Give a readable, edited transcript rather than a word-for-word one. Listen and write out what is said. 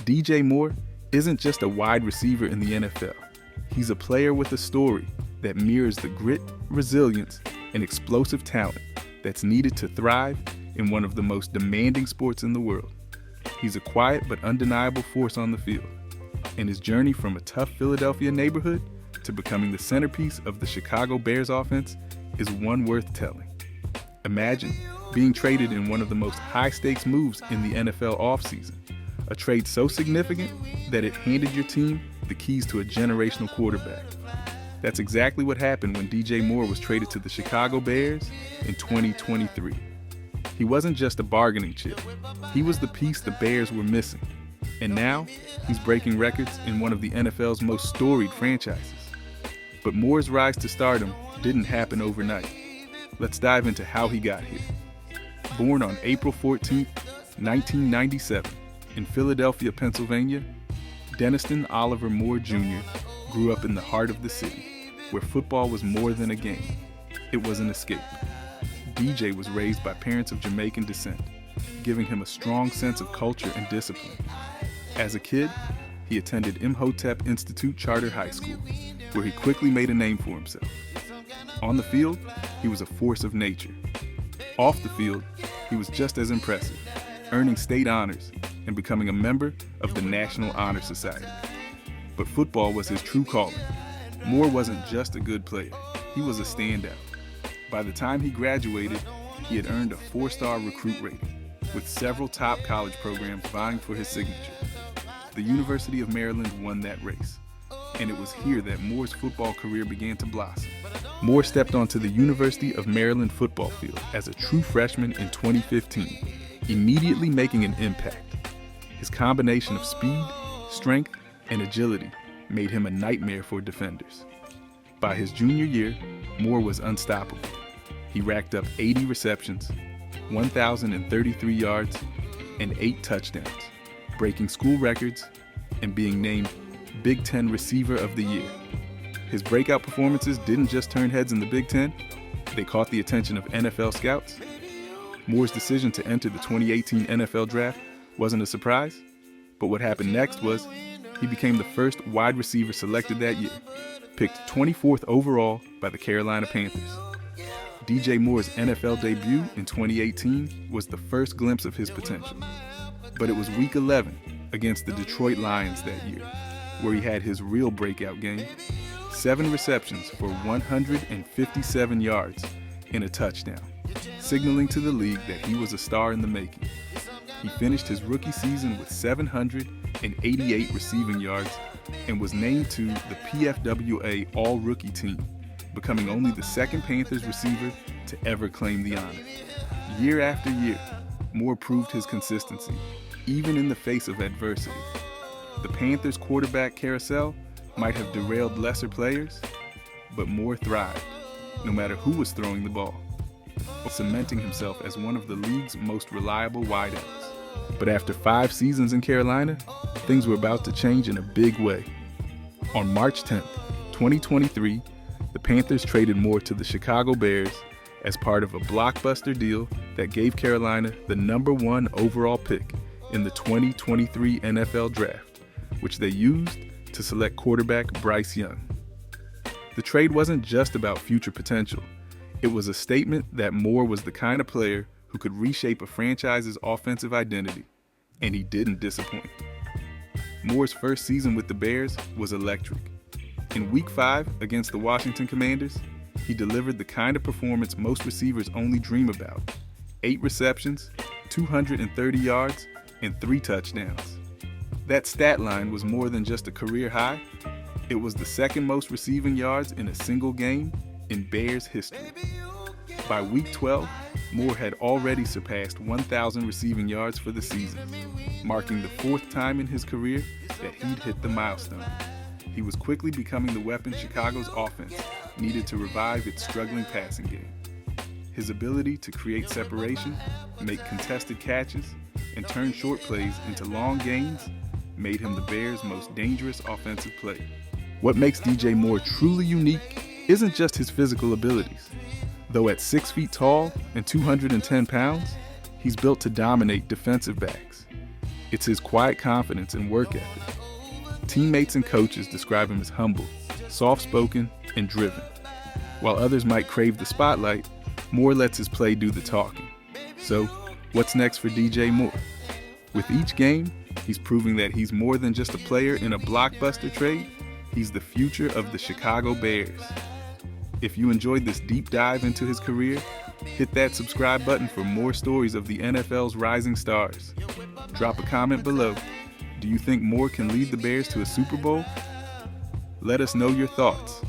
DJ Moore isn't just a wide receiver in the NFL. He's a player with a story that mirrors the grit, resilience, and explosive talent that's needed to thrive in one of the most demanding sports in the world. He's a quiet but undeniable force on the field, and his journey from a tough Philadelphia neighborhood to becoming the centerpiece of the Chicago Bears offense is one worth telling. Imagine being traded in one of the most high-stakes moves in the NFL offseason, a trade so significant that it handed your team the keys to a generational quarterback. That's exactly what happened when DJ Moore was traded to the Chicago Bears in 2023. He wasn't just a bargaining chip. He was the piece the Bears were missing. And now, he's breaking records in one of the NFL's most storied franchises. But Moore's rise to stardom didn't happen overnight. Let's dive into how he got here. Born on April 14, 1997, in Philadelphia, Pennsylvania, Destined Oliver Moore Jr. grew up in the heart of the city, where football was more than a game. It was an escape. DJ was raised by parents of Jamaican descent, giving him a strong sense of culture and discipline. As a kid, he attended Imhotep Institute Charter High School, where he quickly made a name for himself. On the field, he was a force of nature. Off the field, he was just as impressive, earning state honors and becoming a member of the National Honor Society. But football was his true calling. Moore wasn't just a good player, he was a standout. By the time he graduated, he had earned a 4-star recruit rating, with several top college programs vying for his signature. The University of Maryland won that race, and it was here that Moore's football career began to blossom. Moore stepped onto the University of Maryland football field as a true freshman in 2015, immediately making an impact. His combination of speed, strength, and agility made him a nightmare for defenders. By his junior year, Moore was unstoppable. He racked up 80 receptions, 1,033 yards, and 8 touchdowns, breaking school records and being named Big Ten Receiver of the Year. His breakout performances didn't just turn heads in the Big Ten, they caught the attention of NFL scouts. Moore's decision to enter the 2018 NFL Draft wasn't a surprise, but what happened next was he became the first wide receiver selected that year, picked 24th overall by the Carolina Panthers. DJ Moore's NFL debut in 2018 was the first glimpse of his potential, but it was Week 11 against the Detroit Lions that year, where he had his real breakout game, 7 receptions for 157 yards and a touchdown, signaling to the league that he was a star in the making. He finished his rookie season with 788 receiving yards and was named to the PFWA All-Rookie team, becoming only the second Panthers receiver to ever claim the honor. Year after year, Moore proved his consistency, even in the face of adversity. The Panthers' quarterback carousel might have derailed lesser players, but Moore thrived, no matter who was throwing the ball, cementing himself as one of the league's most reliable wideouts. But after 5 seasons in Carolina, things were about to change in a big way. On March 10th, 2023, the Panthers traded Moore to the Chicago Bears as part of a blockbuster deal that gave Carolina the #1 overall pick in the 2023 NFL Draft, which they used to select quarterback Bryce Young. The trade wasn't just about future potential. It was a statement that Moore was the kind of player who could reshape a franchise's offensive identity, and he didn't disappoint. Moore's first season with the Bears was electric. In Week 5 against the Washington Commanders, he delivered the kind of performance most receivers only dream about: 8 receptions, 230 yards, and 3 touchdowns. That stat line was more than just a career high. It was the second most receiving yards in a single game in Bears history. By Week 12, Moore had already surpassed 1,000 receiving yards for the season, marking the 4th time in his career that he'd hit the milestone. He was quickly becoming the weapon Chicago's offense needed to revive its struggling passing game. His ability to create separation, make contested catches, and turn short plays into long gains made him the Bears' most dangerous offensive player. What makes DJ Moore truly unique isn't just his physical abilities. Though at 6 feet tall and 210 pounds, he's built to dominate defensive backs. It's his quiet confidence and work ethic. Teammates and coaches describe him as humble, soft-spoken, and driven. While others might crave the spotlight, Moore lets his play do the talking. So, what's next for DJ Moore? With each game, he's proving that he's more than just a player in a blockbuster trade. He's the future of the Chicago Bears. If you enjoyed this deep dive into his career, hit that subscribe button for more stories of the NFL's rising stars. Drop a comment below. Do you think Moore can lead the Bears to a Super Bowl? Let us know your thoughts.